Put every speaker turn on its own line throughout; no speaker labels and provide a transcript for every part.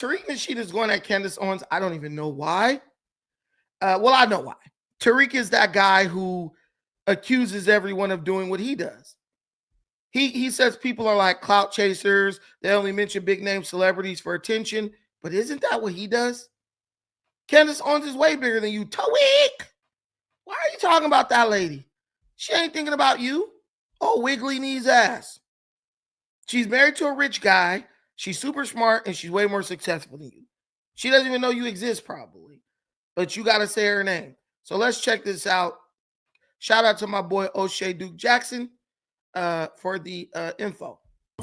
Tariq Nasheed is going at Candace Owens. I don't even know why. Well, I know why. Tariq is that guy who accuses everyone of doing what he does. He says people are like clout chasers. They only mention big name celebrities for attention. But isn't that what he does? Candace Owens is way bigger than you. Tariq! Why are you talking about that lady? She ain't thinking about you. Oh, wiggly knees ass. She's married to a rich guy. She's super smart and she's way more successful than you. She doesn't even know you exist probably. But you got to say her name. So let's check this out. Shout out to my boy Oshay Duke Jackson for the info.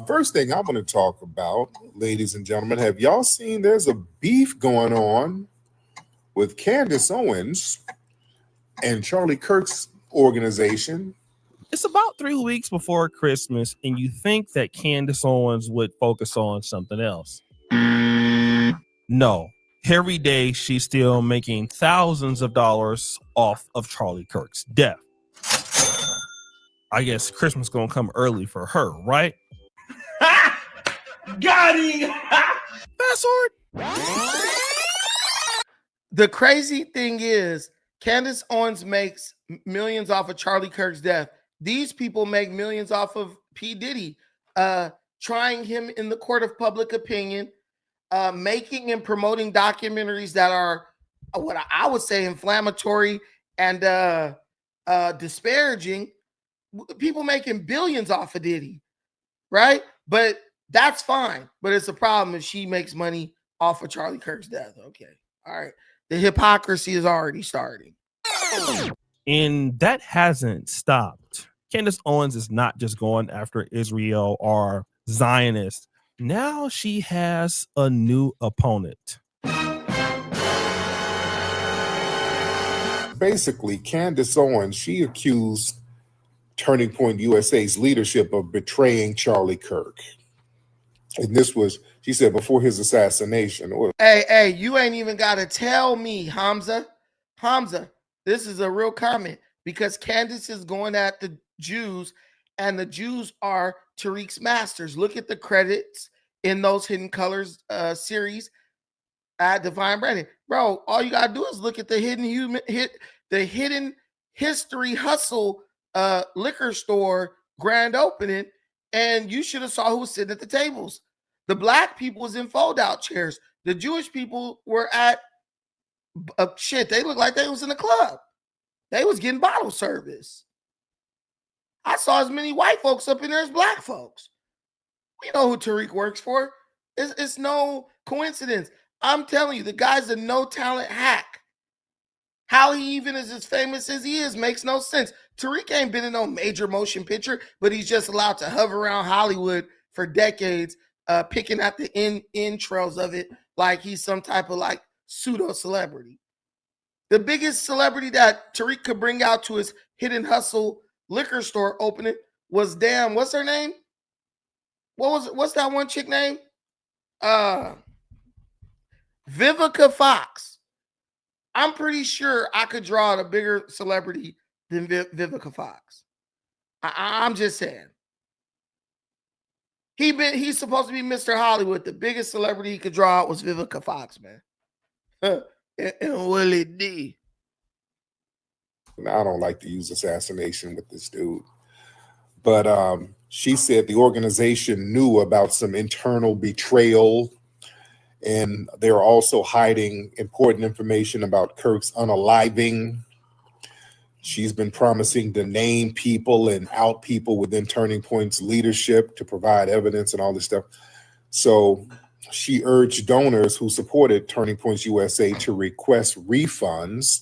First thing I want to talk about, ladies and gentlemen, have y'all seen there's a beef going on with Candace Owens and Charlie Kirk's organization?
It's about 3 weeks before Christmas, and you think that Candace Owens would focus on something else. No. Every day, she's still making thousands of dollars off of Charlie Kirk's death. I guess Christmas gonna come early for her, right?
Got him!
Fast forward.
The crazy thing is, Candace Owens makes millions off of Charlie Kirk's death. These people make millions off of P. Diddy, trying him in the court of public opinion, making and promoting documentaries that are what I would say inflammatory and disparaging. People making billions off of Diddy, right? But that's fine. But it's a problem if she makes money off of Charlie Kirk's death. Okay. All right. The hypocrisy is already starting.
And that hasn't stopped. Candace Owens is not just going after Israel or Zionists. Now she has a new opponent.
Basically, Candace Owens, she accused Turning Point USA's leadership of betraying Charlie Kirk. And this was, she said, before his assassination.
Hey, you ain't even got to tell me, Hamza. Hamza, this is a real comment because Candace is going at the Jews, and the Jews are Tariq's masters. Look at the credits in those Hidden Colors series at Divine Branding. Bro, all you got to do is look at the Hidden History Hustle liquor store grand opening, and you should have saw who was sitting at the tables. The black people was in fold-out chairs. The Jewish people were at shit. They looked like they was in a club. They was getting bottle service. I saw as many white folks up in there as black folks. We know who Tariq works for. It's no coincidence. I'm telling you, the guy's a no-talent hack. How he even is as famous as he is makes no sense. Tariq ain't been in no major motion picture, but he's just allowed to hover around Hollywood for decades, picking at the intros of it like he's some type of like pseudo celebrity. The biggest celebrity that Tariq could bring out to his Hidden Hustle liquor store opening was what's her name? What's that one chick name? Vivica Fox. I'm pretty sure I could draw out a bigger celebrity than Vivica Fox. I'm just saying. He's supposed to be Mr. Hollywood. The biggest celebrity he could draw out was Vivica Fox, man. And Willie D.
I don't like to use assassination with this dude. But she said the organization knew about some internal betrayal, and they're also hiding important information about Kirk's unaliving. She's been promising to name people and out people within Turning Point's leadership to provide evidence and all this stuff. So she urged donors who supported Turning Points USA to request refunds.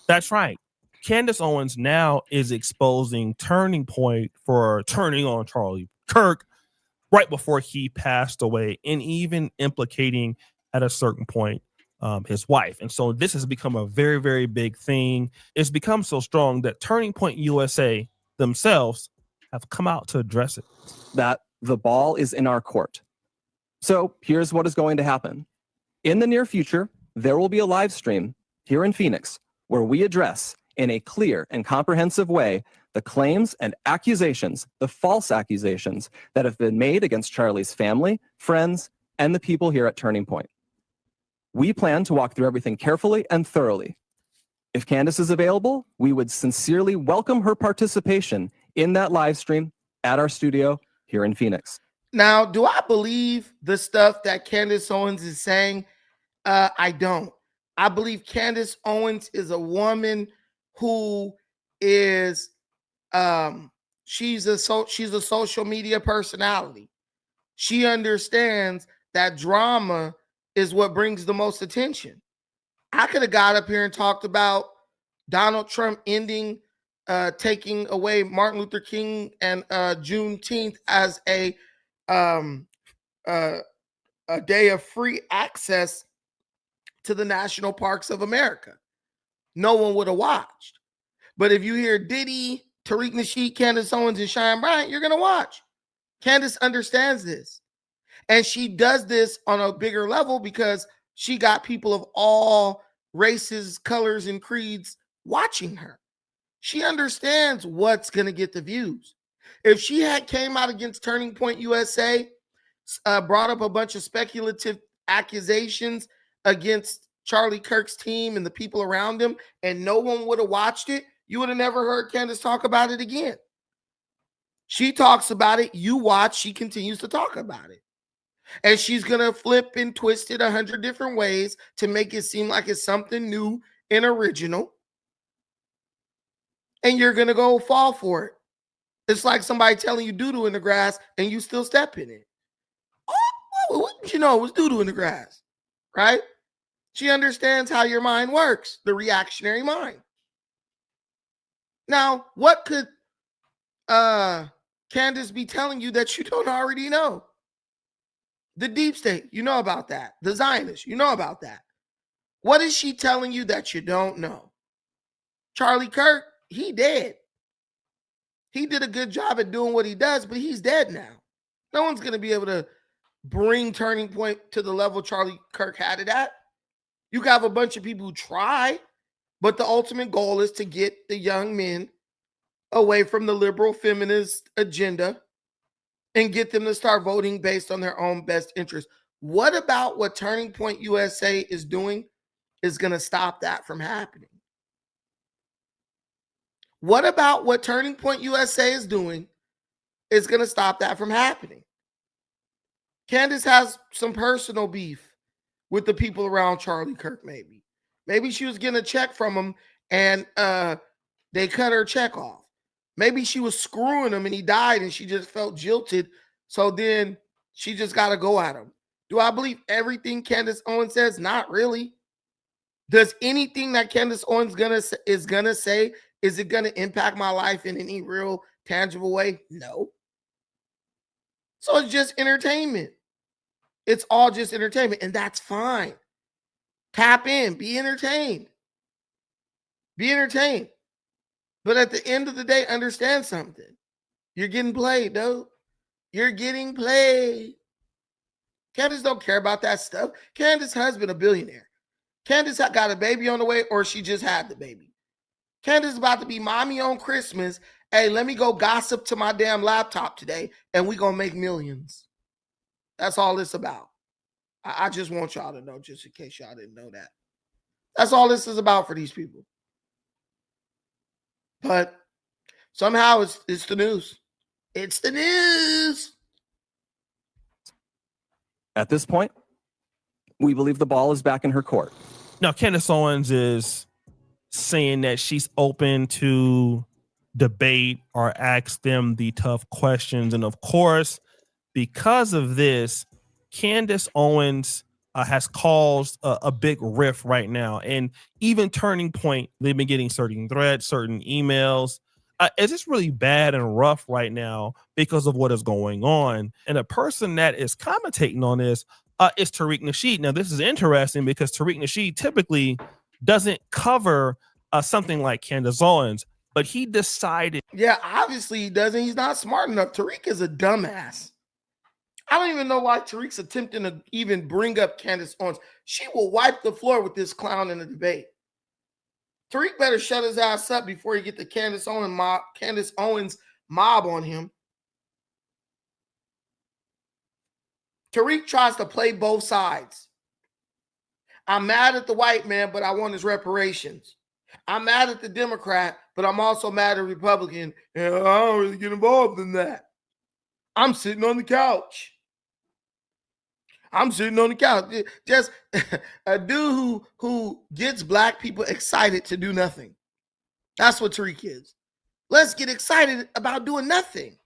That's right. Candace Owens now is exposing Turning Point for turning on Charlie Kirk right before he passed away, and even implicating at a certain point his wife. And so this has become a very, very big thing. It's become so strong that Turning Point USA themselves have come out to address it.
That the ball is in our court. So here's what is going to happen. In the near future, there will be a live stream here in Phoenix where we address in a clear and comprehensive way the claims and accusations, the false accusations that have been made against Charlie's family, friends, and the people here at Turning Point. We plan to walk through everything carefully and thoroughly. If Candace is available, we would sincerely welcome her participation in that live stream at our studio here in Phoenix.
Now, do I believe the stuff that Candace Owens is saying? I don't. I believe Candace Owens is a woman who is she's a social media personality. She understands that drama is what brings the most attention. I could have got up here and talked about Donald Trump taking away Martin Luther King and Juneteenth as a day of free access to the national parks of America. No one would have watched. But if you hear Diddy, Tariq Nasheed, Candace Owens, and Cheyenne Bryant, you're going to watch. Candace understands this. And she does this on a bigger level because she got people of all races, colors, and creeds watching her. She understands what's going to get the views. If she had came out against Turning Point USA, brought up a bunch of speculative accusations against Charlie Kirk's team and the people around him, and no one would have watched it, you would have never heard Candace talk about it again. She talks about it. You watch. She continues to talk about it. And she's going to flip and twist it 100 different ways to make it seem like it's something new and original. And you're going to go fall for it. It's like somebody telling you doo-doo in the grass and you still step in it. Oh, what did you know? It was doo-doo in the grass, right? She understands how your mind works, the reactionary mind. Now, what could Candace be telling you that you don't already know? The deep state, you know about that. The Zionists, you know about that. What is she telling you that you don't know? Charlie Kirk, he dead. He did a good job at doing what he does, but he's dead now. No one's going to be able to bring Turning Point to the level Charlie Kirk had it at. You have a bunch of people who try, but the ultimate goal is to get the young men away from the liberal feminist agenda and get them to start voting based on their own best interest. What about what Turning Point USA is doing is going to stop that from happening? What about what Turning Point USA is doing is going to stop that from happening? Candace has some personal beef with the people around Charlie Kirk, maybe. Maybe she was getting a check from him and they cut her check off. Maybe she was screwing him and he died and she just felt jilted. So then she just got to go at him. Do I believe everything Candace Owens says? Not really. Does anything that Candace Owens is going to say, is it going to impact my life in any real tangible way? No. So it's just entertainment. It's all just entertainment, and that's fine. Tap in, be entertained. Be entertained. But at the end of the day, understand something. You're getting played, dude. You're getting played. Candace don't care about that stuff. Candace's husband a billionaire. Candace got a baby on the way, or she just had the baby. Candace is about to be mommy on Christmas. Hey, let me go gossip to my damn laptop today, and we gonna make millions. That's all it's about. I just want y'all to know, just in case y'all didn't know that. That's all this is about for these people. But somehow it's the news. It's the news.
At this point, we believe the ball is back in her court.
Now, Candace Owens is saying that she's open to debate or ask them the tough questions. And of course, because of this, Candace Owens has caused a big rift right now. And even Turning Point, they've been getting certain threats, certain emails. It's just really bad and rough right now because of what is going on. And a person that is commentating on this is Tariq Nasheed. Now, this is interesting because Tariq Nasheed typically doesn't cover something like Candace Owens, but he decided.
Yeah, obviously he doesn't. He's not smart enough. Tariq is a dumbass. I don't even know why Tariq's attempting to even bring up Candace Owens. She will wipe the floor with this clown in the debate. Tariq better shut his ass up before he get the Candace Owens mob on him. Tariq tries to play both sides. I'm mad at the white man, but I want his reparations. I'm mad at the Democrat, but I'm also mad at Republican, and I don't really get involved in that. I'm sitting on the couch. I'm sitting on the couch. Just a dude who gets black people excited to do nothing. That's what Tariq is. Let's get excited about doing nothing.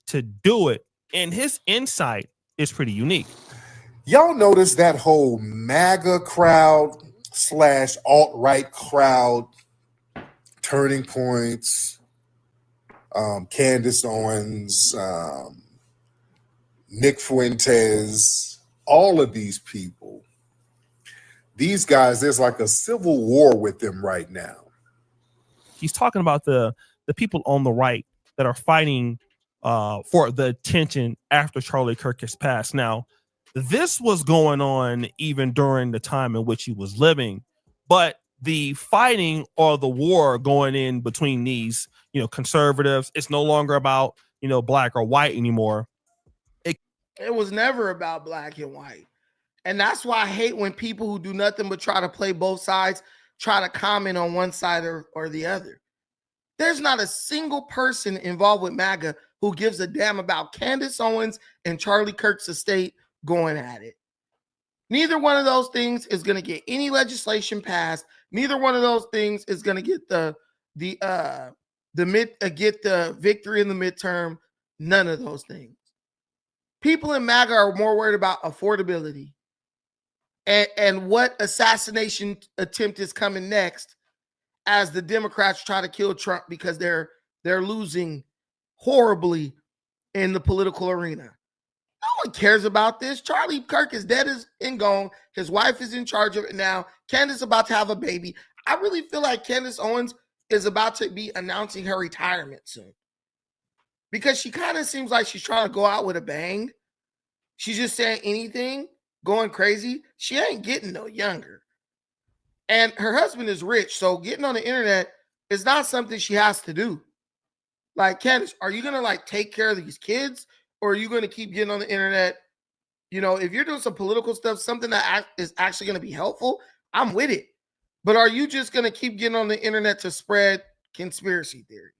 To do it. And his insight is pretty unique.
Y'all notice that whole MAGA crowd / alt-right crowd, Turning Points, Candace Owens, Nick Fuentes, all of these people, these guys, there's like a civil war with them right now.
He's talking about the people on the right that are fighting for the attention after Charlie Kirk has passed. Now, this was going on even during the time in which he was living, but the fighting or the war going in between these, conservatives, it's no longer about, black or white anymore.
It was never about black and white. And that's why I hate when people who do nothing but try to play both sides try to comment on one side or the other. There's not a single person involved with MAGA who gives a damn about Candace Owens and Charlie Kirk's estate going at it. Neither one of those things is going to get any legislation passed. Neither one of those things is going to get the victory in the midterm. None of those things. People in MAGA are more worried about affordability and what assassination attempt is coming next as the Democrats try to kill Trump because they're losing horribly in the political arena. No one cares about this. Charlie Kirk is dead and gone. His wife is in charge of it now. Candace is about to have a baby. I really feel like Candace Owens is about to be announcing her retirement soon because she kind of seems like she's trying to go out with a bang. She's just saying anything, going crazy. She ain't getting no younger. And her husband is rich, so getting on the internet is not something she has to do. Like, Candace, are you going to take care of these kids, or are you going to keep getting on the internet? If you're doing some political stuff, something that is actually going to be helpful, I'm with it. But are you just going to keep getting on the internet to spread conspiracy theories?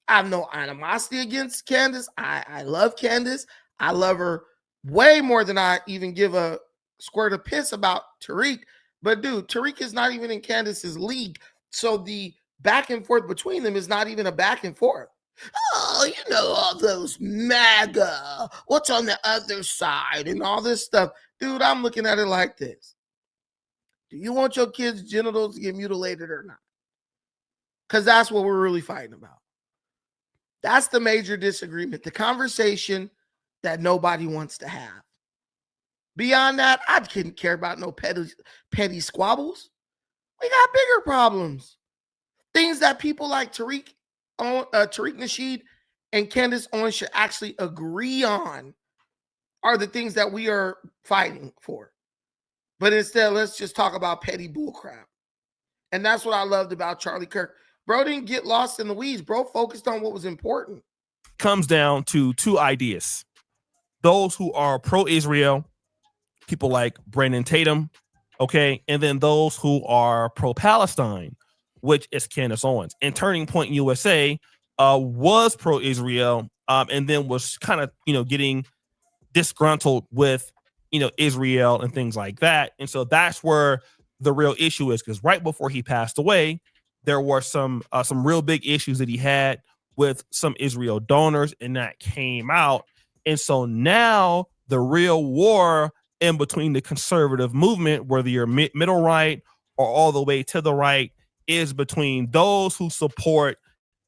I have no animosity against Candace. I love Candace. I love her way more than I even give a squirt of piss about Tariq. But dude, Tariq is not even in Candace's league. So the back and forth between them is not even a back and forth. Oh, all those MAGA. What's on the other side and all this stuff. Dude, I'm looking at it like this. Do you want your kids' genitals to get mutilated or not? Because that's what we're really fighting about. That's the major disagreement. The conversation that nobody wants to have. Beyond that, I couldn't care about no petty squabbles. We got bigger problems. Things that people like Tariq Nasheed and Candace Owens should actually agree on are the things that we are fighting for. But instead, let's just talk about petty bullcrap. And that's what I loved about Charlie Kirk. Bro didn't get lost in the weeds. Bro focused on what was important.
Comes down to two ideas. Those who are pro-Israel, people like Brandon Tatum, okay, and then those who are pro-Palestine, which is Candace Owens. And Turning Point USA was pro-Israel, and then was kind of, getting disgruntled with, Israel and things like that. And so that's where the real issue is, because right before he passed away, there were some real big issues that he had with some Israel donors, and that came out. And so now the real war in between the conservative movement, whether you're middle right or all the way to the right, is between those who support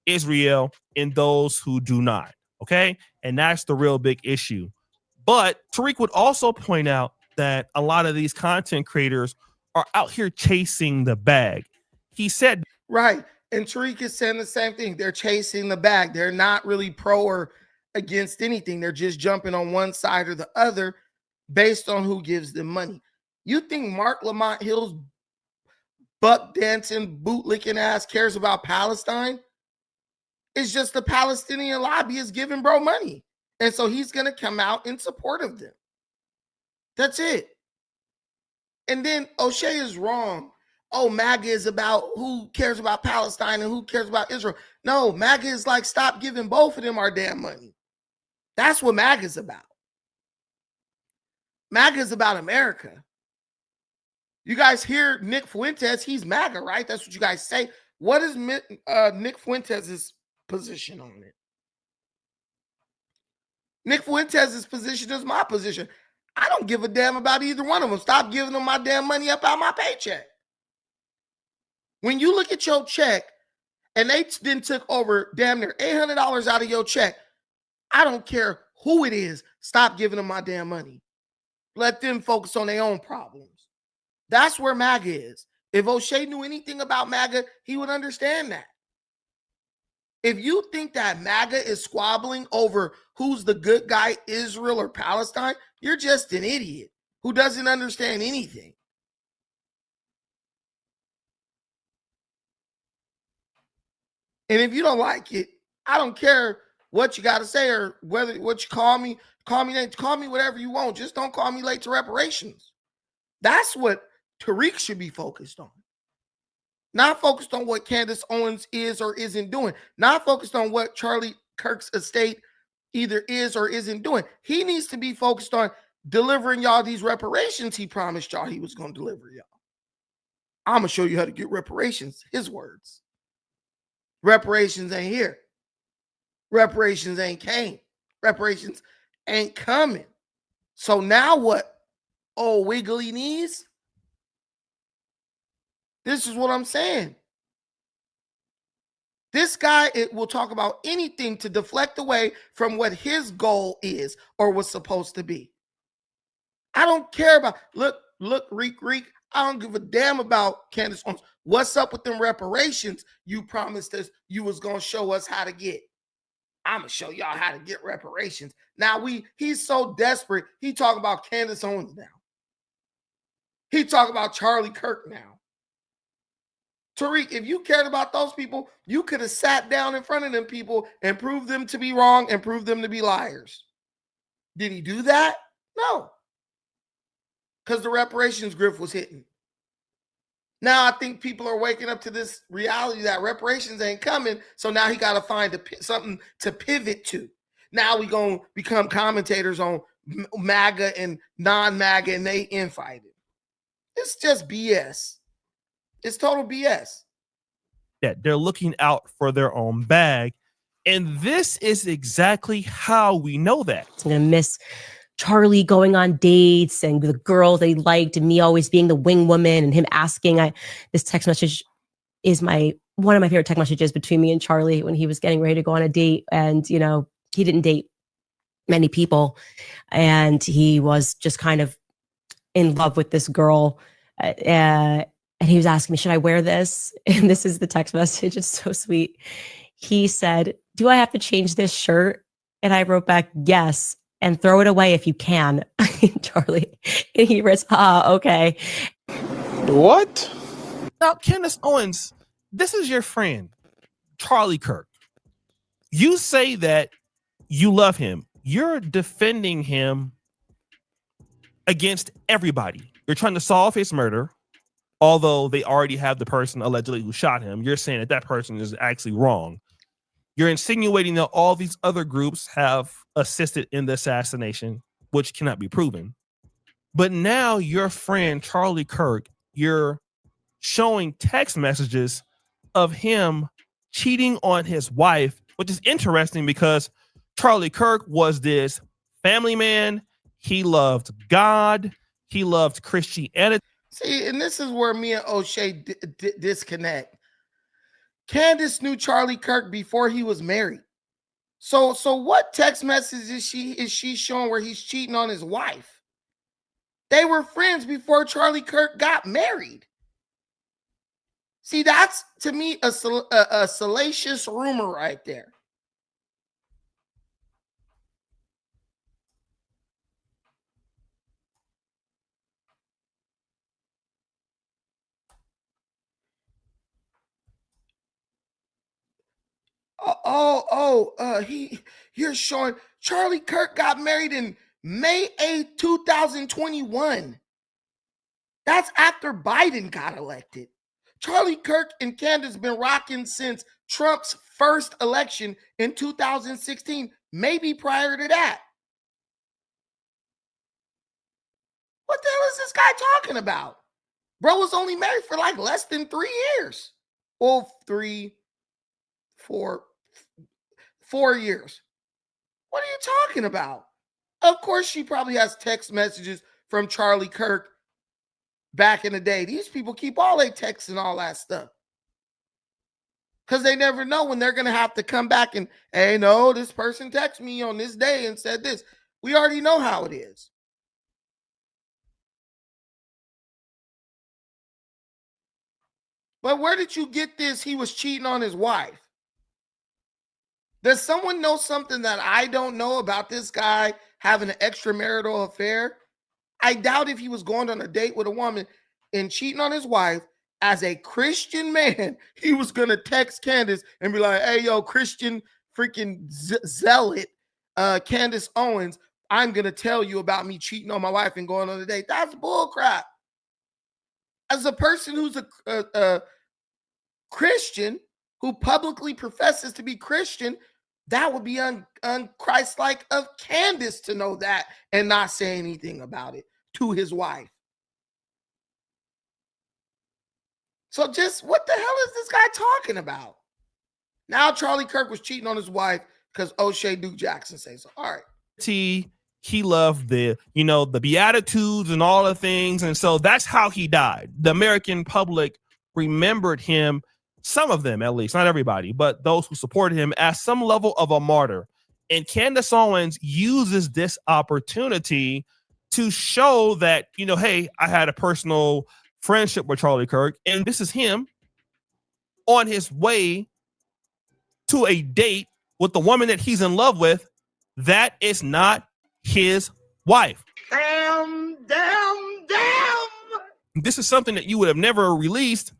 Israel and those who do not. Okay. And that's the real big issue. But Tariq would also point out that a lot of these content creators are out here chasing the bag. He said,
right. And Tariq is saying the same thing. They're chasing the bag. They're not really pro or against anything. They're just jumping on one side or the other based on who gives them money. You think Mark Lamont Hill's buck dancing, boot licking ass cares about Palestine? It's just the Palestinian lobby is giving bro money. And so he's going to come out in support of them. That's it. And then Oshay is wrong. Oh, MAGA is about who cares about Palestine and who cares about Israel. No, MAGA is like, stop giving both of them our damn money. That's what MAGA is about. MAGA is about America. You guys hear Nick Fuentes, he's MAGA, right? That's what you guys say. What is Nick Fuentes' position on it? Nick Fuentes' position is my position. I don't give a damn about either one of them. Stop giving them my damn money up out my paycheck. When you look at your check and they then took over damn near $800 out of your check, I don't care who it is. Stop giving them my damn money. Let them focus on their own problems. That's where MAGA is. If Oshay knew anything about MAGA, he would understand that. If you think that MAGA is squabbling over who's the good guy, Israel or Palestine, you're just an idiot who doesn't understand anything. And if you don't like it, I don't care what you got to say or whether what you call me whatever you want. Just don't call me late to reparations. That's what Tariq should be focused on. Not focused on what Candace Owens is or isn't doing. Not focused on what Charlie Kirk's estate either is or isn't doing. He needs to be focused on delivering y'all these reparations he promised y'all he was going to deliver y'all. I'm going to show you how to get reparations. His words. Reparations ain't here. Reparations ain't came. Reparations ain't coming. So now what? Oh, wiggly knees? This is what I'm saying. This guy will talk about anything to deflect away from what his goal is or was supposed to be. I don't care about, look, Reek, I don't give a damn about Candace Owens. What's up with them reparations you promised us you was going to show us how to get? I'm going to show y'all how to get reparations. Now he's so desperate, he talking about Candace Owens now. He talking about Charlie Kirk now. Tariq, if you cared about those people, you could have sat down in front of them people and proved them to be wrong and proved them to be liars. Did he do that? No. Because the reparations grift was hitting. Now I think people are waking up to this reality that reparations ain't coming, so now he got to find something to pivot to. Now we going to become commentators on MAGA and non-MAGA, and they infighting. It's just BS. It's total BS.
That they're looking out for their own bag. And this is exactly how we know that.
I'm going to miss Charlie going on dates and the girls they liked and me always being the wing woman and him asking. This text message is one of my favorite text messages between me and Charlie when he was getting ready to go on a date. And, he didn't date many people. And he was just kind of in love with this girl. And he was asking me, should I wear this? And this is the text message. It's so sweet. He said, do I have to change this shirt? And I wrote back, yes. And throw it away if you can. Charlie. And he writes, okay.
What?
Now, Candace Owens, this is your friend, Charlie Kirk. You say that you love him. You're defending him against everybody. You're trying to solve his murder. Although they already have the person allegedly who shot him, you're saying that person is actually wrong. You're insinuating that all these other groups have assisted in the assassination, which cannot be proven. But now your friend, Charlie Kirk, you're showing text messages of him cheating on his wife, which is interesting because Charlie Kirk was this family man. He loved God. He loved Christianity.
See, and this is where me and Oshay disconnect. Candace knew Charlie Kirk before he was married. So what text message is she showing where he's cheating on his wife? They were friends before Charlie Kirk got married. See, that's to me a salacious rumor right there. You're showing Charlie Kirk got married in May 8th, 2021. That's after Biden got elected. Charlie Kirk and Candace been rocking since Trump's first election in 2016, maybe prior to that. What the hell is this guy talking about? Bro was only married for like less than 3 years. Well, 4 years. What are you talking about? Of course, she probably has text messages from Charlie Kirk back in the day. These people keep all their texts and all that stuff. Because they never know when they're going to have to come back and, hey, no, this person texted me on this day and said this. We already know how it is. But where did you get this? He was cheating on his wife. Does someone know something that I don't know about this guy having an extramarital affair? I doubt if he was going on a date with a woman and cheating on his wife. As a Christian man, he was going to text Candace and be like, hey, yo, Christian freaking zealot, Candace Owens, I'm going to tell you about me cheating on my wife and going on a date. That's bullcrap. As a person who's a Christian, who publicly professes to be Christian, that would be un-Christ-like of Candace to know that and not say anything about it to his wife. So just what the hell is this guy talking about? Now Charlie Kirk was cheating on his wife because Oshay Duke Jackson says so. All right.
He loved the Beatitudes and all the things. And so that's how he died. The American public remembered him, some of them at least, not everybody, but those who supported him as some level of a martyr. And Candace Owens uses this opportunity to show that, hey, I had a personal friendship with Charlie Kirk, and this is him on his way to a date with the woman that he's in love with. That is not his wife.
Damn.
This is something that you would have never released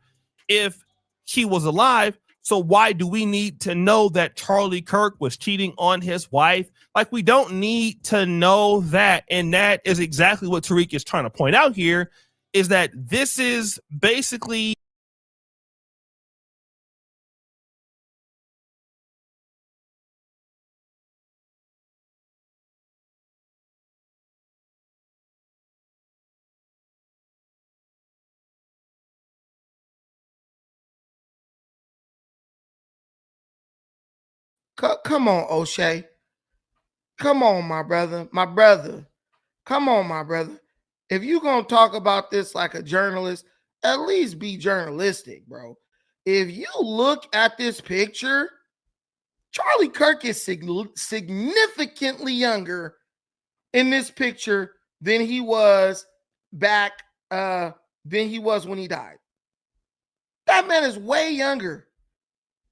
if he was alive. So why do we need to know that Charlie Kirk was cheating on his wife? Like, we don't need to know that. And that is exactly what Tariq is trying to point out here, is that this is basically
Come on, Oshay. Come on, my brother. Come on, my brother. If you're going to talk about this like a journalist, at least be journalistic, bro. If you look at this picture, Charlie Kirk is significantly younger in this picture than he was back, than he was when he died. That man is way younger.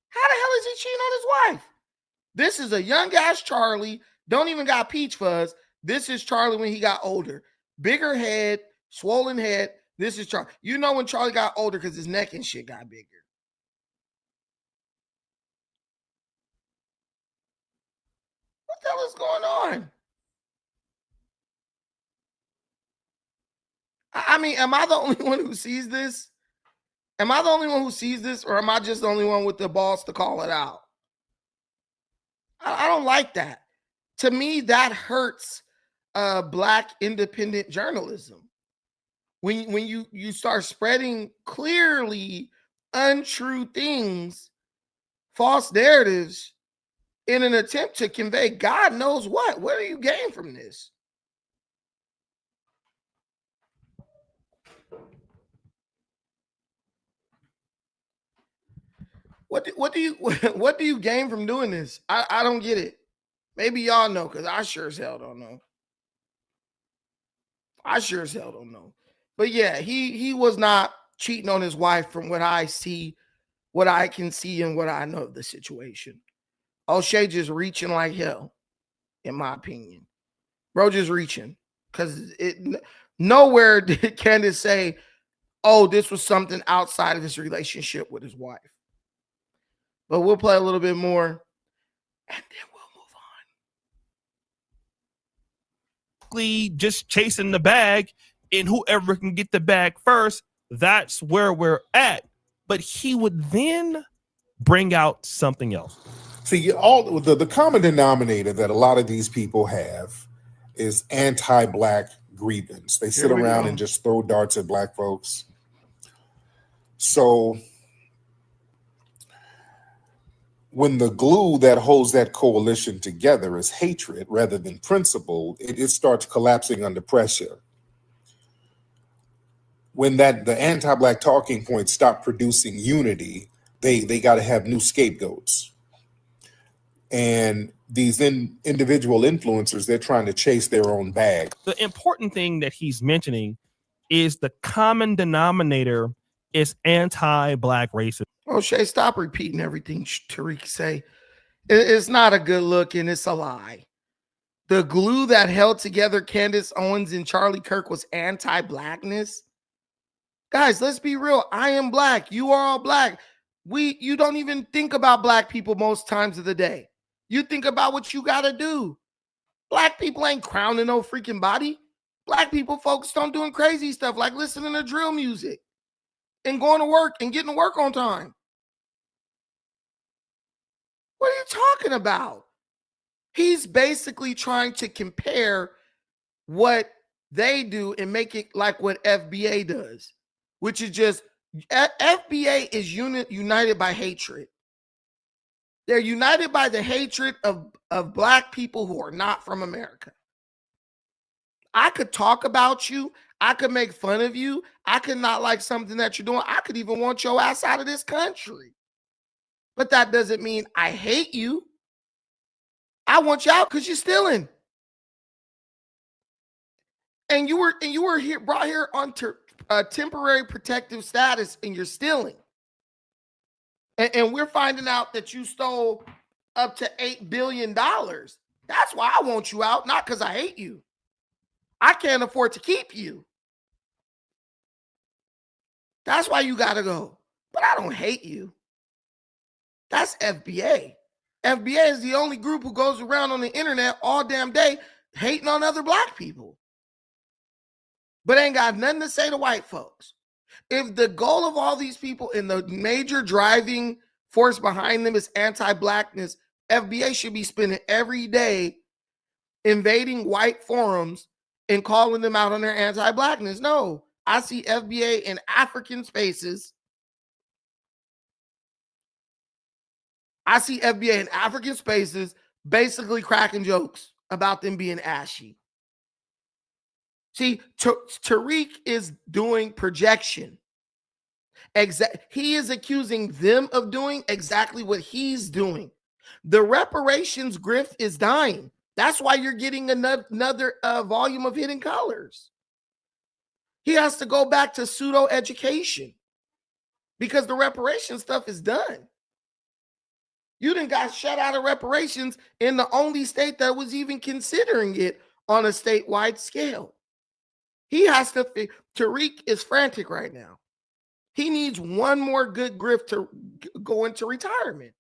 How the hell is he cheating on his wife? This is a young ass Charlie. Don't even got peach fuzz. This is Charlie when he got older. Bigger head, swollen head. This is Charlie. You know when Charlie got older because his neck and shit got bigger. What the hell is going on? I mean, am I the only one who sees this? Am I the only one who sees this, or am I just the only one with the balls to call it out? I don't like that. To me, that hurts Black independent journalism. When you start spreading clearly untrue things, false narratives, in an attempt to convey God knows what. What do you gain from this? What do you gain from doing this? I don't get it. Maybe y'all know, because I sure as hell don't know. But yeah, he was not cheating on his wife from what I see, what I can see, and what I know of the situation. Oshay just reaching like hell, in my opinion. Bro just reaching. Because nowhere did Candace say, oh, this was something outside of his relationship with his wife. But we'll play a little bit more, and then we'll move on.
Just chasing the bag and whoever can get the bag first, that's where we're at. But he would then bring out something else.
See, all the common denominator that a lot of these people have is anti-black grievance. They sit around and just throw darts at black folks. So when the glue that holds that coalition together is hatred rather than principle, it starts collapsing under pressure. When the anti-black talking points stop producing unity, they got to have new scapegoats. And these individual influencers, they're trying to chase their own bag.
The important thing that he's mentioning is the common denominator is anti-black racism.
Oshay, stop repeating everything Tariq say. It's not a good look and it's a lie. The glue that held together Candace Owens and Charlie Kirk was anti-blackness. Guys, let's be real. I am black. You are all black. You don't even think about black people most times of the day. You think about what you got to do. Black people ain't crowning no freaking body. Black people focused on doing crazy stuff like listening to drill music and going to work and getting to work on time. What are you talking about? He's basically trying to compare what they do and make it like what FBA does, which is just FBA is united by hatred. They're united by the hatred of black people who are not from America. I could talk about you. I could make fun of you. I could not like something that you're doing. I could even want your ass out of this country. But that doesn't mean I hate you. I want you out because you're stealing. And you were here brought here on temporary protective status and you're stealing. And we're finding out that you stole up to $8 billion. That's why I want you out, not because I hate you. I can't afford to keep you. That's why you got to go. But I don't hate you. That's FBA. FBA is the only group who goes around on the internet all damn day hating on other black people. But ain't got nothing to say to white folks. If the goal of all these people and the major driving force behind them is anti-blackness, FBA should be spending every day invading white forums and calling them out on their anti-blackness. No, I see FBA in African spaces. I see FBA in African spaces basically cracking jokes about them being ashy. See, Tariq is doing projection. He is accusing them of doing exactly what he's doing. The reparations grift is dying. That's why you're getting another volume of Hidden Colors. He has to go back to pseudo education because the reparation stuff is done. You done got shut out of reparations in the only state that was even considering it on a statewide scale. He has to, Tariq is frantic right now. He needs one more good grift to go into retirement.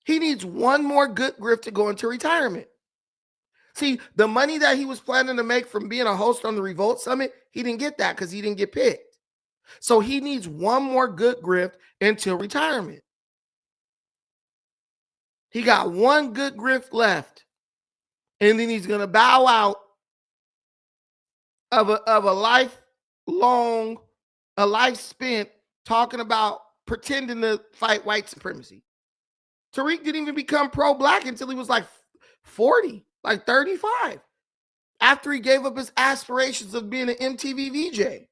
He needs one more good grift to go into retirement. See, the money that he was planning to make from being a host on the Revolt Summit, he didn't get that because he didn't get picked. So he needs one more good grift until retirement. He got one good grift left. And then he's going to bow out of a life spent talking about pretending to fight white supremacy. Tariq didn't even become pro-black until he was like 40, like 35, after he gave up his aspirations of being an MTV VJ.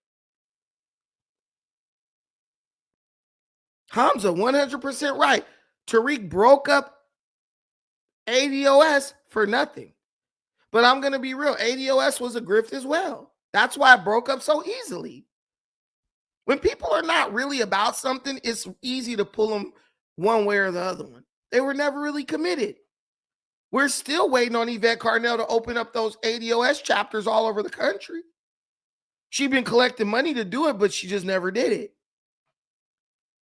Hamza, 100% right. Tariq broke up ADOS for nothing. But I'm going to be real. ADOS was a grift as well. That's why it broke up so easily. When people are not really about something, it's easy to pull them one way or the other one. They were never really committed. We're still waiting on Yvette Carnell to open up those ADOS chapters all over the country. She's been collecting money to do it, but she just never did it.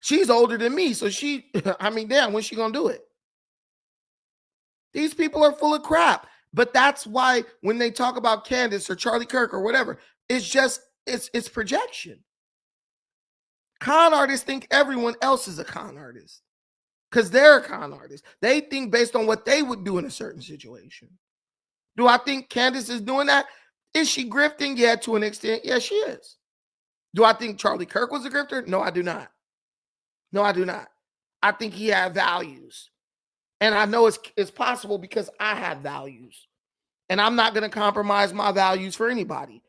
She's older than me, so damn, when's she going to do it? These people are full of crap. But that's why when they talk about Candace or Charlie Kirk or whatever, it's just, it's projection. Con artists think everyone else is a con artist because they're a con artist. They think based on what they would do in a certain situation. Do I think Candace is doing that? Is she grifting? Yeah, to an extent. Yeah, she is. Do I think Charlie Kirk was a grifter? No, I do not. No, I do not. I think he had values. And I know it's possible because I had values. And I'm not going to compromise my values for anybody.